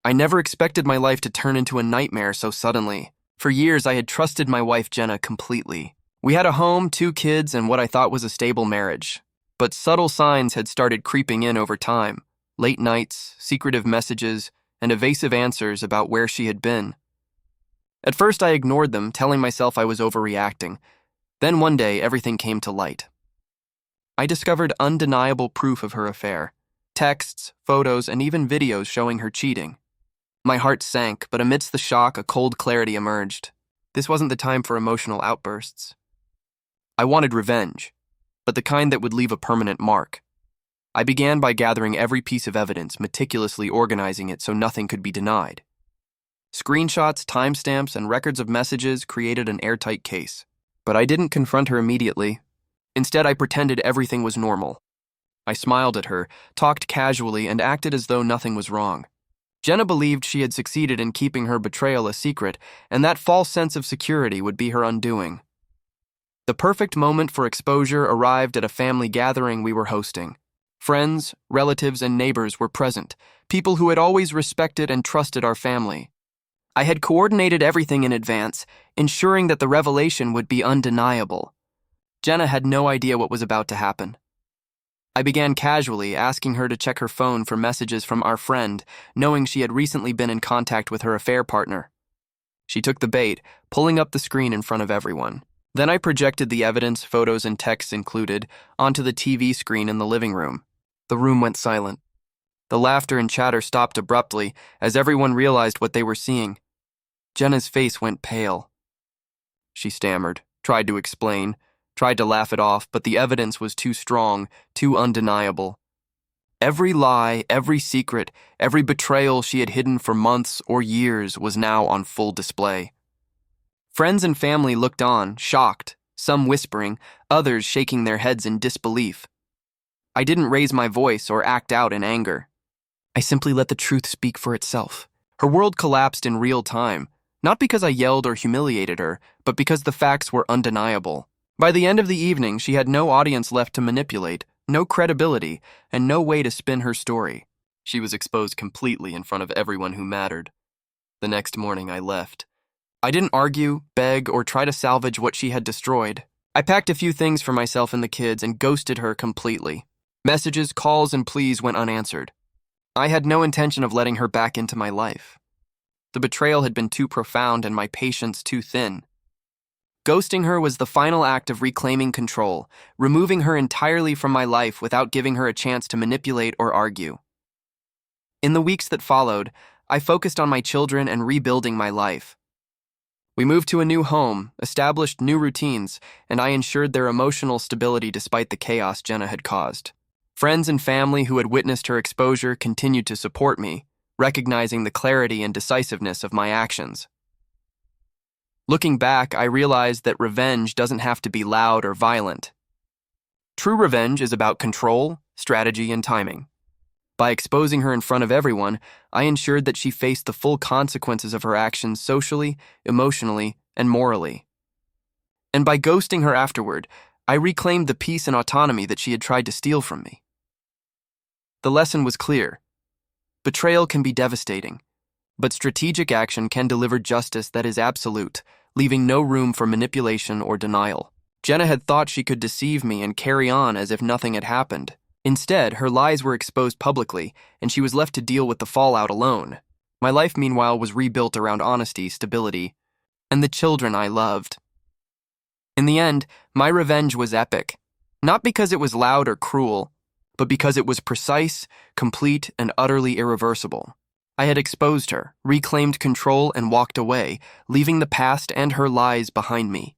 I never expected my life to turn into a nightmare so suddenly. For years, I had trusted my wife, Jenna, completely. We had a home, 2 kids, and what I thought was a stable marriage. But subtle signs had started creeping in over time. Late nights, secretive messages, and evasive answers about where she had been. At first, I ignored them, telling myself I was overreacting. Then one day, everything came to light. I discovered undeniable proof of her affair. Texts, photos, and even videos showing her cheating. My heart sank, but amidst the shock, a cold clarity emerged. This wasn't the time for emotional outbursts. I wanted revenge, but the kind that would leave a permanent mark. I began by gathering every piece of evidence, meticulously organizing it so nothing could be denied. Screenshots, timestamps, and records of messages created an airtight case. But I didn't confront her immediately. Instead, I pretended everything was normal. I smiled at her, talked casually, and acted as though nothing was wrong. Jenna believed she had succeeded in keeping her betrayal a secret, and that false sense of security would be her undoing. The perfect moment for exposure arrived at a family gathering we were hosting. Friends, relatives, and neighbors were present, people who had always respected and trusted our family. I had coordinated everything in advance, ensuring that the revelation would be undeniable. Jenna had no idea what was about to happen. I began casually, asking her to check her phone for messages from our friend, knowing she had recently been in contact with her affair partner. She took the bait, pulling up the screen in front of everyone. Then I projected the evidence, photos and texts included, onto the TV screen in the living room. The room went silent. The laughter and chatter stopped abruptly as everyone realized what they were seeing. Jenna's face went pale. She stammered, tried to explain, tried to laugh it off, but the evidence was too strong, too undeniable. Every lie, every secret, every betrayal she had hidden for months or years was now on full display. Friends and family looked on, shocked, some whispering, others shaking their heads in disbelief. I didn't raise my voice or act out in anger. I simply let the truth speak for itself. Her world collapsed in real time, not because I yelled or humiliated her, but because the facts were undeniable. By the end of the evening, she had no audience left to manipulate, no credibility, and no way to spin her story. She was exposed completely in front of everyone who mattered. The next morning, I left. I didn't argue, beg, or try to salvage what she had destroyed. I packed a few things for myself and the kids and ghosted her completely. Messages, calls, and pleas went unanswered. I had no intention of letting her back into my life. The betrayal had been too profound and my patience too thin. Ghosting her was the final act of reclaiming control, removing her entirely from my life without giving her a chance to manipulate or argue. In the weeks that followed, I focused on my children and rebuilding my life. We moved to a new home, established new routines, and I ensured their emotional stability despite the chaos Jenna had caused. Friends and family who had witnessed her exposure continued to support me, recognizing the clarity and decisiveness of my actions. Looking back, I realized that revenge doesn't have to be loud or violent. True revenge is about control, strategy, and timing. By exposing her in front of everyone, I ensured that she faced the full consequences of her actions socially, emotionally, and morally. And by ghosting her afterward, I reclaimed the peace and autonomy that she had tried to steal from me. The lesson was clear. Betrayal can be devastating, but strategic action can deliver justice that is absolute, leaving no room for manipulation or denial. Jenna had thought she could deceive me and carry on as if nothing had happened. Instead, her lies were exposed publicly, and she was left to deal with the fallout alone. My life, meanwhile, was rebuilt around honesty, stability, and the children I loved. In the end, my revenge was epic, not because it was loud or cruel, but because it was precise, complete, and utterly irreversible. I had exposed her, reclaimed control, and walked away, leaving the past and her lies behind me.